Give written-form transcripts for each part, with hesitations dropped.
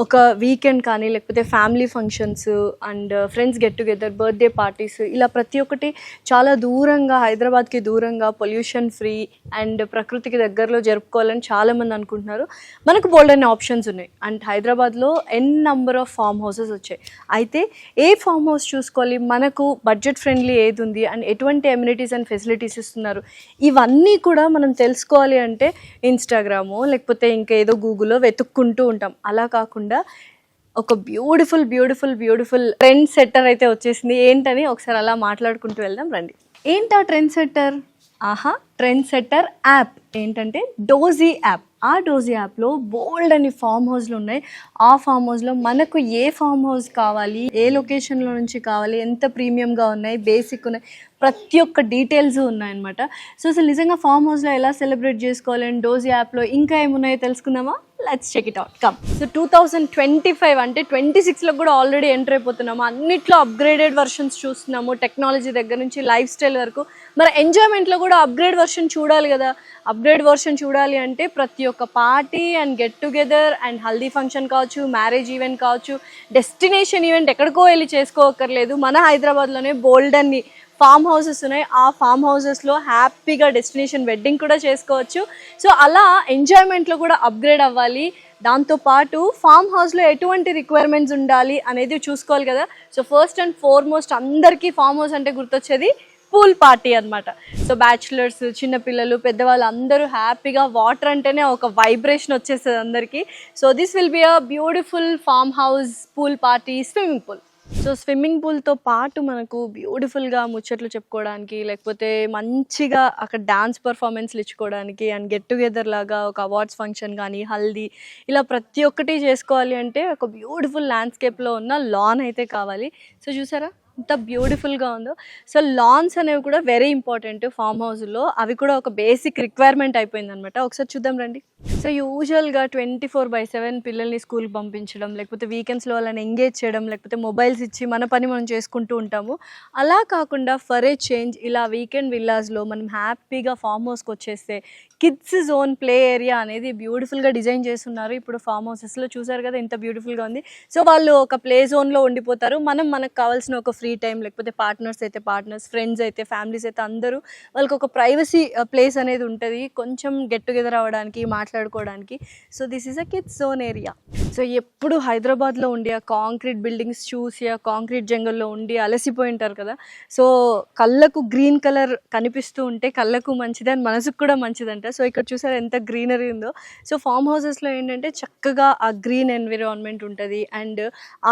ఒక వీకెండ్ కానీ లేకపోతే family functions and friends get together, birthday parties, ఇలా ప్రతి ఒక్కటి చాలా దూరంగా, హైదరాబాద్కి దూరంగా, పొల్యూషన్ ఫ్రీ అండ్ ప్రకృతికి దగ్గరలో జరుపుకోవాలని చాలామంది అనుకుంటున్నారు. మనకు బోల్డ్ అనే ఆప్షన్స్ ఉన్నాయి అండ్ హైదరాబాద్లో నెంబర్ ఆఫ్ ఫామ్ హౌసెస్ వచ్చాయి. అయితే ఏ ఫామ్ హౌస్ చూసుకోవాలి, మనకు బడ్జెట్ ఫ్రెండ్లీ ఏది ఉంది అండ్ ఎటువంటి ఎమ్యూనిటీస్ అండ్ ఫెసిలిటీస్ ఇస్తున్నారు, ఇవన్నీ కూడా మనం తెలుసుకోవాలి అంటే ఇన్స్టాగ్రామో లేకపోతే ఇంకా ఏదో గూగుల్లో వెతుక్కుంటూ ఉంటాం. అలా కాకుండా ఒక బ్యూటిఫుల్ ట్రెండ్ సెట్టర్ అయితే వచ్చేసింది. ఏంటని ఒకసారి అలా మాట్లాడుకుంటూ వెళ్దాం రండి. ఏంటా trend setter? Trend setter app ఏంటంటే డోజీ యాప్. ఆ డోజీ యాప్లో బోల్డ్ అని ఫామ్ హౌస్లు ఉన్నాయి. ఆ ఫామ్ హౌస్లో మనకు ఏ ఫామ్ హౌస్ కావాలి, ఏ లొకేషన్లో నుంచి కావాలి, ఎంత ప్రీమియంగా ఉన్నాయి, బేసిక్ ఉన్నాయి, ప్రతి ఒక్క డీటెయిల్స్ ఉన్నాయన్నమాట. సో అసలు నిజంగా ఫామ్ హౌస్లో ఎలా సెలబ్రేట్ చేసుకోవాలని డోజీ యాప్లో ఇంకా ఏమున్నాయో తెలుసుకుందామా? Let's check it out, come. So 2025 అంటే 26లో కూడా ఆల్రెడీ ఎంటర్ అయిపోతున్నాము. అన్నిట్లో అప్గ్రేడెడ్ వర్షన్స్ చూస్తున్నాము, టెక్నాలజీ దగ్గర నుంచి లైఫ్ స్టైల్ వరకు. మరి ఎంజాయ్మెంట్లో కూడా అప్గ్రేడ్ వర్షన్ చూడాలి కదా. అప్గ్రేడ్ వర్షన్ చూడాలి అంటే ప్రతి ఒక్క party and get together and haldi function కావచ్చు, మ్యారేజ్ ఈవెంట్ కావచ్చు, డెస్టినేషన్ ఈవెంట్ ఎక్కడికో వెళ్ళి చేసుకోక్కర్లేదు, మన హైదరాబాద్లోనే బోల్డ్ అన్ని ఫామ్ హౌసెస్ ఉన్నాయి. ఆ ఫామ్ హౌసెస్లో హ్యాపీగా డెస్టినేషన్ వెడ్డింగ్ కూడా చేసుకోవచ్చు. సో అలా ఎంజాయ్మెంట్లో కూడా అప్గ్రేడ్ అవ్వాలి. దాంతోపాటు ఫామ్ హౌస్లో ఎటువంటి రిక్వైర్మెంట్స్ ఉండాలి అనేది చూసుకోవాలి కదా. సో ఫస్ట్ అండ్ ఫార్మోస్ట్ అందరికీ ఫామ్ హౌస్ అంటే గుర్తొచ్చేది పూల్ పార్టీ అనమాట. సో బ్యాచులర్స్, చిన్నపిల్లలు, పెద్దవాళ్ళు అందరూ హ్యాపీగా, వాటర్ అంటేనే ఒక వైబ్రేషన్ వచ్చేస్తుంది అందరికీ. So this will be a beautiful farm house pool party, swimming pool. So swimming పూల్తో పాటు మనకు బ్యూటిఫుల్గా ముచ్చట్లు చెప్పుకోవడానికి, లేకపోతే మంచిగా అక్కడ డాన్స్ పర్ఫార్మెన్స్లు ఇచ్చుకోవడానికి అండ్ గెట్ టుగెదర్ లాగా ఒక అవార్డ్స్ ఫంక్షన్ కానీ, హల్దీ, ఇలా ప్రతి ఒక్కటి చేసుకోవాలి అంటే ఒక బ్యూటిఫుల్ ల్యాండ్స్కేప్లో ఉన్న లాన్ అయితే కావాలి. సో చూసారా ఎంత బ్యూటిఫుల్గా ఉందో. సో లాన్స్ అనేవి కూడా వెరీ ఇంపార్టెంట్ ఫామ్ హౌస్లో. అవి కూడా ఒక బేసిక్ రిక్వైర్మెంట్ అయిపోయింది అనమాట. ఒకసారి చూద్దాం రండి. సో యూజువల్గా 24/7 పిల్లల్ని స్కూల్కి పంపించడం, లేకపోతే వీకెండ్స్లో వాళ్ళని ఎంగేజ్ చేయడం, లేకపోతే మొబైల్స్ ఇచ్చి మన పని మనం చేసుకుంటూ ఉంటాము. అలా కాకుండా ఫర్ ఏ చేంజ్ ఇలా వీకెండ్ విల్లాస్లో మనం హ్యాపీగా ఫామ్ హౌస్కి వచ్చేస్తే కిడ్స్ జోన్, ప్లే ఏరియా అనేది బ్యూటిఫుల్గా డిజైన్ చేస్తున్నారు ఇప్పుడు ఫామ్ హౌసెస్లో. చూసారు కదా ఎంత బ్యూటిఫుల్గా ఉంది. సో వాళ్ళు ఒక ప్లే జోన్లో ఉండిపోతారు. మనకు కావాల్సిన ఒక ఫ్రీ టైం, లేకపోతే పార్ట్నర్స్ అయితే పార్ట్నర్స్, ఫ్రెండ్స్ అయితే ఫ్యామిలీస్ అయితే అందరూ వాళ్ళకి ఒక ప్రైవసీ ప్లేస్ అనేది ఉంటుంది కొంచెం గెట్ టుగెదర్ అవ్వడానికి, మాట్లాడుకోవడానికి. So this is a kids zone area. So ఎప్పుడు హైదరాబాద్లో ఉండి ఆ కాంక్రీట్ బిల్డింగ్స్ చూసి ఆ కాంక్రీట్ జంగల్లో ఉండి అలసిపోయి ఉంటారు కదా. సో కళ్ళకు గ్రీన్ కలర్ కనిపిస్తూ ఉంటే కళ్ళకు మంచిది అని మనసుకు కూడా మంచిదంట. సో ఇక్కడ చూసారు ఎంత గ్రీనరీ ఉందో. సో ఫామ్ హౌసెస్లో ఏంటంటే చక్కగా ఆ గ్రీన్ ఎన్విరాన్మెంట్ ఉంటుంది అండ్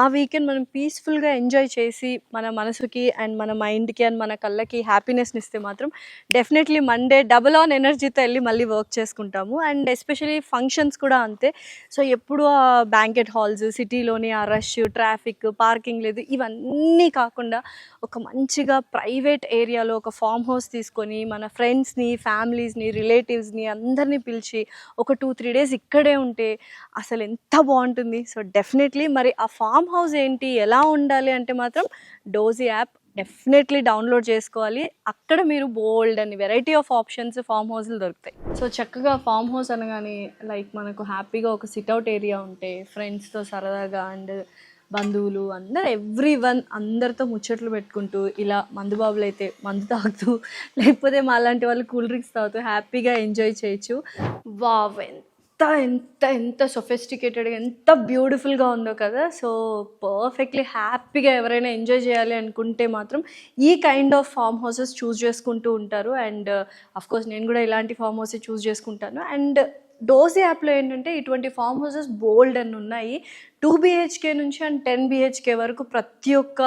ఆ వీకెండ్ మనం పీస్ఫుల్గా ఎంజాయ్ చేసి మన మనసుకి అండ్ మన మైండ్కి అండ్ మన కళ్ళకి హ్యాపీనెస్ని ఇస్తే మాత్రం డెఫినెట్లీ మండే డబుల్ ఆన్ ఎనర్జీతో వెళ్ళి మళ్ళీ వర్క్ చేసుకుంటాము. అండ్ ఎస్పెషలీ ఫంక్షన్స్ కూడా అంతే. సో ఎప్పుడు ఆ బ్యాంకెట్ హాల్స్, సిటీలోని ఆ రష్, ట్రాఫిక్, పార్కింగ్ లేదు, ఇవన్నీ కాకుండా ఒక మంచిగా ప్రైవేట్ ఏరియాలో ఒక ఫామ్ హౌస్ తీసుకొని మన ఫ్రెండ్స్ని, ఫ్యామిలీస్ని, రిలేటివ్స్ని అందరినీ పిలిచి ఒక 2-3 days ఇక్కడే ఉంటే అసలు ఎంత బాగుంటుంది. సో డెఫినెట్లీ మరి ఆ ఫామ్ హౌస్ ఏంటి, ఎలా ఉండాలి అంటే మాత్రం డోజీ యాప్ డెఫినెట్లీ డౌన్లోడ్ చేసుకోవాలి. అక్కడ మీరు బోల్డ్ అని వెరైటీ ఆఫ్ ఆప్షన్స్ ఫామ్ హౌస్లు దొరుకుతాయి. సో చక్కగా ఫామ్ హౌస్ అనగానే లైక్ మనకు హ్యాపీగా ఒక సిట్అవుట్ ఏరియా ఉంటే ఫ్రెండ్స్తో సరదాగా అండ్ బంధువులు అందరు ఎవ్రీవన్ అందరితో ముచ్చట్లు పెట్టుకుంటూ ఇలా మందుబాబులు అయితే మందు తాగుతూ, లేకపోతే మా లాంటి వాళ్ళు కూల్ డ్రింక్స్ తాగుతూ హ్యాపీగా ఎంజాయ్ చేయొచ్చు. వావ్, ఎంత ఎంత ఎంత సొఫిస్టికేటెడ్గా, ఎంత బ్యూటిఫుల్గా ఉందో కదా. సో పర్ఫెక్ట్లీ హ్యాపీగా ఎవరైనా ఎంజాయ్ చేయాలి అనుకుంటే మాత్రం ఈ కైండ్ ఆఫ్ ఫామ్ హౌసెస్ చూస్ చేసుకుంటూ ఉంటారు. అండ్ అఫ్కోర్స్ నేను కూడా ఇలాంటి ఫామ్ హౌసెస్ చూస్ చేసుకుంటాను. అండ్ డోజీ యాప్లో ఏంటంటే ఇటువంటి ఫామ్ హౌసెస్ బోల్డ్ అని ఉన్నాయి. 2 BHK నుంచి అండ్ 10 BHK వరకు ప్రతి ఒక్క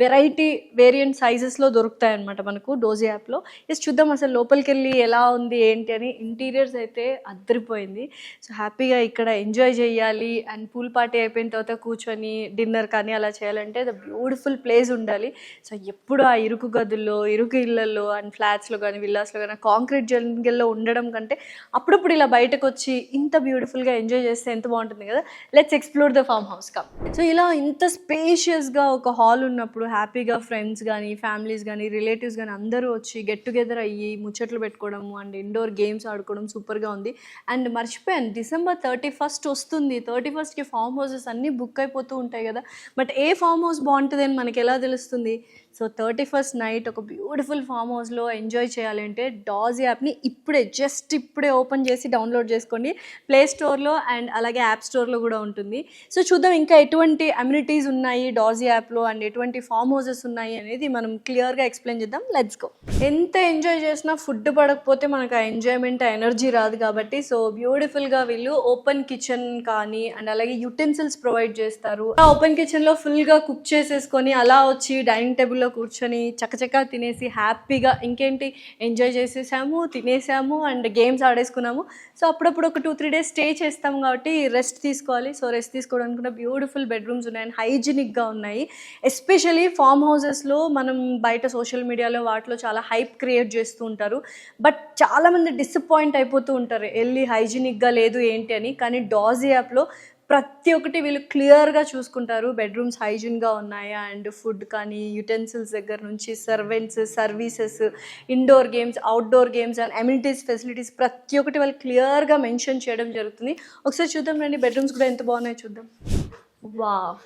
వెరైటీ వేరియంట్ సైజెస్లో దొరుకుతాయి అనమాట మనకు డోజీ యాప్లో. చూద్దాం అసలు లోపలికి వెళ్ళి ఎలా ఉంది ఏంటి అని. ఇంటీరియర్స్ అయితే అద్దరిపోయింది. సో హ్యాపీగా ఇక్కడ ఎంజాయ్ చేయాలి అండ్ పూల్ పార్టీ అయిపోయిన తర్వాత కూర్చొని డిన్నర్ కానీ అలా చేయాలంటే ద బ్యూటిఫుల్ ప్లేస్ ఉండాలి. సో ఎప్పుడు ఆ ఇరుకు గదుల్లో, ఇరుకు ఇళ్లలో అండ్ ఫ్లాట్స్లో కానీ, విల్లాస్లో కానీ, కాంక్రీట్ జంగల్లో ఉండడం కంటే అప్పుడప్పుడు ఇలా బయటకు బయటకు వచ్చి ఇంత బ్యూటిఫుల్గా ఎంజాయ్ చేస్తే ఎంత బాగుంటుంది కదా. Let's explore the farm house come. So ఇలా ఇంత స్పేషియస్గా ఒక హాల్ ఉన్నప్పుడు హ్యాపీగా ఫ్రెండ్స్ కానీ ఫ్యామిలీస్ కానీ రిలేటివ్స్ కానీ అందరూ వచ్చి గెట్ టుగెదర్ అయ్యి ముచ్చట్లు పెట్టుకోవడము అండ్ ఇండోర్ గేమ్స్ ఆడుకోవడం సూపర్గా ఉంది. అండ్ మర్చిపోయాను, December 31st వస్తుంది. 31st ఫామ్ హౌసెస్ అన్నీ బుక్ అయిపోతూ ఉంటాయి కదా. బట్ ఏ ఫామ్ హౌస్ బాగుంటుంది అని మనకి ఎలా తెలుస్తుంది? సో 31st నైట్ ఒక బ్యూటిఫుల్ ఫామ్ హౌస్లో ఎంజాయ్ చేయాలి అంటే డాజ్ యాప్ని ఇప్పుడే ఓపెన్ చేసి డౌన్లోడ్ చేసుకోండి. ప్లే స్టోర్లో అండ్ అలాగే యాప్ స్టోర్లో కూడా ఉంటుంది. సో చూద్దాం ఇంకా ఎటువంటి అమ్యూనిటీస్ ఉన్నాయి డాజ్ యాప్లో అండ్ ఎటువంటి ఫామ్ హౌసెస్ ఉన్నాయి అనేది మనం క్లియర్గా ఎక్స్ప్లెయిన్ చేద్దాం. Let's go. ఎంత ఎంజాయ్ చేసినా ఫుడ్ పడకపోతే మనకు ఆ ఎంజాయ్మెంట్ ఎనర్జీ రాదు కాబట్టి సో బ్యూటిఫుల్గా వీళ్ళు ఓపెన్ కిచెన్ కానీ అండ్ అలాగే యుటెన్సిల్స్ ప్రొవైడ్ చేస్తారు. ఆ ఓపెన్ కిచెన్లో ఫుల్గా కుక్ చేసేసుకొని అలా వచ్చి డైనింగ్ టేబుల్ కూర్చొని చక్కచక్క తినేసి హ్యాపీగా ఇంకేంటి ఎంజాయ్ చేసేసాము, తినేసాము అండ్ గేమ్స్ ఆడేసుకున్నాము. సో అప్పుడప్పుడు ఒక 2-3 days స్టే చేస్తాము కాబట్టి రెస్ట్ తీసుకోవాలి. సో రెస్ట్ తీసుకోవడానికి కూడా బ్యూటిఫుల్ బెడ్రూమ్స్ ఉన్నాయి అండ్ హైజీనిక్గా ఉన్నాయి. ఎస్పెషలీ ఫామ్ హౌసెస్లో మనం బయట సోషల్ మీడియాలో వాటిలో చాలా హైప్ క్రియేట్ చేస్తూ ఉంటారు. బట్ చాలామంది డిసప్పాయింట్ అయిపోతూ ఉంటారు వెళ్ళి హైజీనిక్గా లేదు ఏంటి అని. కానీ డాజ్ యాప్లో ప్రతి ఒక్కటి వీళ్ళు క్లియర్గా చూసుకుంటారు. బెడ్రూమ్స్ హైజీన్గా ఉన్నాయా అండ్ ఫుడ్ కానీ యుటెన్సిల్స్ దగ్గర నుంచి servants, services, indoor games, outdoor games and amenities, facilities ప్రతి ఒక్కటి వాళ్ళు క్లియర్గా మెన్షన్ చేయడం జరుగుతుంది. ఒకసారి చూద్దాం రండి, బెడ్రూమ్స్ కూడా ఎంత బాగున్నాయో చూద్దాం. వావ్,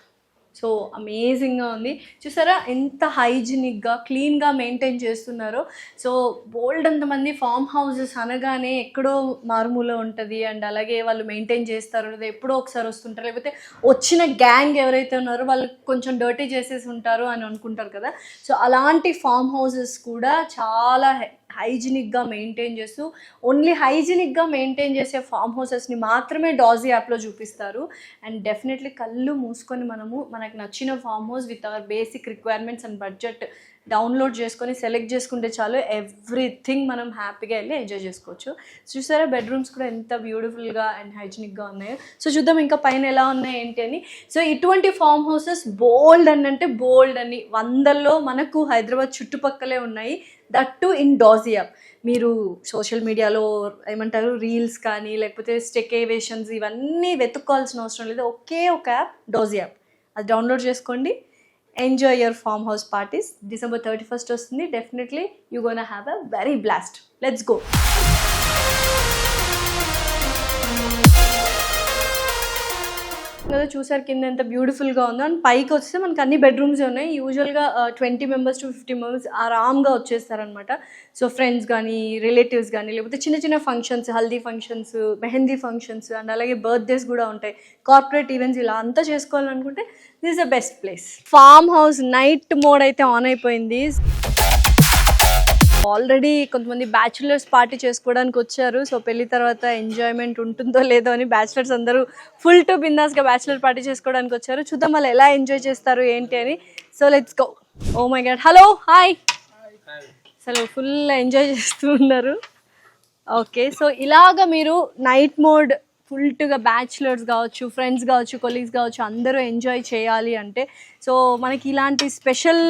సో అమేజింగ్గా ఉంది. చూసారా ఎంత హైజీనిక్గా క్లీన్గా మెయింటైన్ చేస్తున్నారో. సో బోల్డ్ అంతమంది ఫామ్ హౌసెస్ అనగానే ఎక్కడో మారుమూల ఉంటుంది అండ్ అలాగే వాళ్ళు మెయింటైన్ చేస్తారు లేదా ఎప్పుడో ఒకసారి వస్తుంటారు, లేకపోతే వచ్చిన గ్యాంగ్ ఎవరైతే ఉన్నారో వాళ్ళు కొంచెం డర్టీ చేసేసి ఉంటారు అని అనుకుంటారు కదా. సో అలాంటి ఫామ్ హౌసెస్ కూడా చాలా హైజీనిక్గా మెయింటైన్ చేస్తూ ఓన్లీ హైజీనిక్గా మెయింటైన్ చేసే ఫామ్ హౌసెస్ని మాత్రమే డాజ్ యాప్లో చూపిస్తారు. అండ్ డెఫినెట్లీ కళ్ళు మూసుకొని మనకు నచ్చిన farm house with our basic requirements and budget download చేసుకొని సెలెక్ట్ చేసుకుంటే చాలు, ఎవ్రీథింగ్ మనం హ్యాపీగా వెళ్ళి ఎంజాయ్ చేసుకోవచ్చు. చూసారా బెడ్రూమ్స్ కూడా ఎంత బ్యూటిఫుల్గా అండ్ హైజీనిక్గా ఉన్నాయో. సో చూద్దాం ఇంకా పైన ఎలా ఉన్నాయి ఏంటి అని. సో ఇటువంటి ఫామ్ హౌసెస్ బోల్డ్ అంటే బోల్డ్ అని 100లో మనకు హైదరాబాద్ చుట్టుపక్కలే ఉన్నాయి. దట్ టు ఇన్ డాజ్ యాప్. మీరు సోషల్ మీడియాలో ఏమంటారు రీల్స్ కానీ లేకపోతే స్టెకేవేషన్స్ ఇవన్నీ వెతుక్కోవాల్సిన అవసరం లేదు. ఒకే ఒక యాప్ డాజ్ యాప్, అది డౌన్లోడ్ చేసుకోండి. Enjoy your farm house parties. December 31st వస్తుంది. Definitely you gonna have a very blast. Let's go. కదా చూసారు కింద ఎంత బ్యూటిఫుల్గా ఉందో. అండ్ పైకి వస్తే మనకు అన్ని బెడ్రూమ్స్ ఉన్నాయి. యూజువల్గా 20 members to 50 members ఆరామ్గా వచ్చేస్తారనమాట. సో ఫ్రెండ్స్ కానీ రిలేటివ్స్ కానీ లేకపోతే చిన్న చిన్న functions, haldi functions, mehndi functions and అలాగే బర్త్డేస్ కూడా ఉంటాయి, కార్పొరేట్ ఈవెంట్స్ ఇలా అంతా చేసుకోవాలనుకుంటే this is the best place. Farm house night mode అయితే ఆన్ అయిపోయింది. ఆల్రెడీ కొంతమంది బ్యాచులర్స్ పార్టీ చేసుకోవడానికి వచ్చారు. సో పెళ్లి తర్వాత ఎంజాయ్మెంట్ ఉంటుందో లేదో అని బ్యాచులర్స్ అందరూ ఫుల్ టు బిందాస్గా బ్యాచులర్ పార్టీ చేసుకోవడానికి వచ్చారు. చూద్దాం వాళ్ళు ఎలా ఎంజాయ్ చేస్తారు ఏంటి అని. So let's go. Oh my god, hello, hi. అసలు ఫుల్ ఎంజాయ్ చేస్తూ ఉన్నారు. ఓకే, సో ఇలాగ మీరు నైట్ మోడ్ ఫుల్గా బ్యాచులర్స్ కావచ్చు, ఫ్రెండ్స్ కావచ్చు, కొలీగ్స్ కావచ్చు అందరూ ఎంజాయ్ చేయాలి అంటే సో మనకి ఇలాంటి స్పెషల్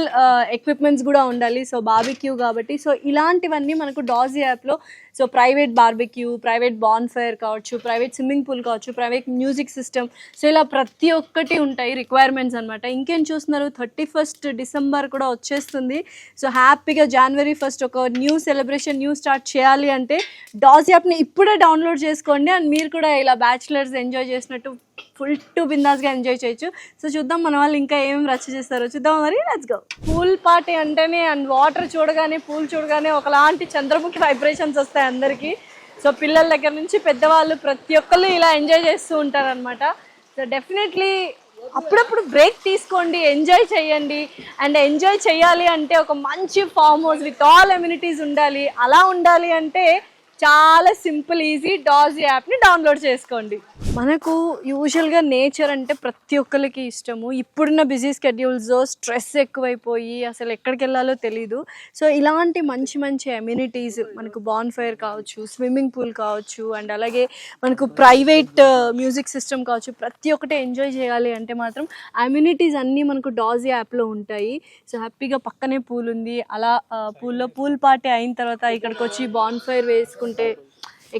ఎక్విప్మెంట్స్ కూడా ఉండాలి. సో బార్బిక్యూ కాబట్టి సో ఇలాంటివన్నీ మనకు డాజ్ యాప్లో సో ప్రైవేట్ బార్బిక్యూ, ప్రైవేట్ బాన్ ఫైర్ కావచ్చు, ప్రైవేట్ స్విమ్మింగ్ పూల్ కావచ్చు, ప్రైవేట్ మ్యూజిక్ సిస్టమ్, సో ఇలా ప్రతి ఒక్కటి ఉంటాయి రిక్వైర్మెంట్స్ అనమాట. ఇంకేం చూస్తున్నారు, 31st December కూడా వచ్చేస్తుంది. సో హ్యాపీగా January 1st ఒక న్యూ సెలబ్రేషన్, న్యూ స్టార్ట్ చేయాలి అంటే డాజ్ యాప్ని ఇప్పుడే డౌన్లోడ్ చేసుకోండి. అండ్ మీరు కూడా ఇలా బ్యాచులర్స్ ఎంజాయ్ చేసినట్టు ఫుల్ టు బిందాస్గా ఎంజాయ్ చేయొచ్చు. సో చూద్దాం మన వాళ్ళు ఇంకా ఏమేమి రచ్చ చేస్తారో చూద్దాం. మరి లెట్స్ గో. పూల్ పార్టీ అంటేనే అండ్ వాటర్ చూడగానే, పూల్ చూడగానే ఒకలాంటి చంద్రముఖి వైబ్రేషన్స్ వస్తాయి అందరికీ. సో పిల్లల దగ్గర నుంచి పెద్దవాళ్ళు ప్రతి ఒక్కళ్ళు ఇలా ఎంజాయ్ చేస్తూ ఉంటారనమాట. సో డెఫినెట్లీ అప్పుడప్పుడు బ్రేక్ తీసుకోండి, ఎంజాయ్ చేయండి. అండ్ ఎంజాయ్ చేయాలి అంటే ఒక మంచి farm house with all amenities ఉండాలి. అలా ఉండాలి అంటే చాలా సింపుల్, ఈజీ, డాజ్ యాప్ని డౌన్లోడ్ చేసుకోండి. మనకు యూజువల్గా నేచర్ అంటే ప్రతి ఒక్కరికి ఇష్టము. ఇప్పుడున్న బిజీ స్కెడ్యూల్స్లో స్ట్రెస్ ఎక్కువైపోయి అసలు ఎక్కడికి వెళ్ళాలో తెలీదు. సో ఇలాంటి మంచి మంచి అమ్యూనిటీస్ మనకు బాన్ ఫైర్ కావచ్చు, స్విమ్మింగ్ పూల్ కావచ్చు అండ్ అలాగే మనకు ప్రైవేట్ మ్యూజిక్ సిస్టమ్ కావచ్చు, ప్రతి ఒక్కటి ఎంజాయ్ చేయాలి అంటే మాత్రం అమ్యూనిటీస్ అన్నీ మనకు డాజ్ యాప్లో ఉంటాయి. సో హ్యాపీగా పక్కనే పూల్ ఉంది. అలా పూల్లో పూల్ పార్టీ అయిన తర్వాత ఇక్కడికి వచ్చి బాన్ ఫైర్ వేసుకుంటే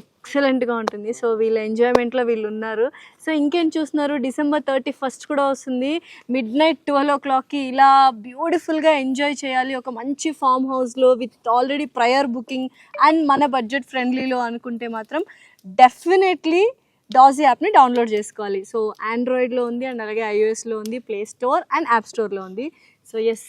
ఎక్సలెంట్గా ఉంటుంది. సో వీళ్ళ ఎంజాయ్మెంట్లో వీళ్ళు ఉన్నారు. సో ఇంకేం చూస్తున్నారు, December 31st కూడా వస్తుంది. midnight 12 o'clockకి ఇలా బ్యూటిఫుల్గా ఎంజాయ్ చేయాలి ఒక మంచి ఫామ్ హౌస్లో with already prior booking and మన బడ్జెట్ ఫ్రెండ్లీలో అనుకుంటే మాత్రం డెఫినెట్లీ డాజీ యాప్ని డౌన్లోడ్ చేసుకోవాలి. సో ఆండ్రాయిడ్లో ఉంది అండ్ అలాగే iOSలో ఉంది, ప్లే స్టోర్ అండ్ యాప్ స్టోర్లో ఉంది. So yes,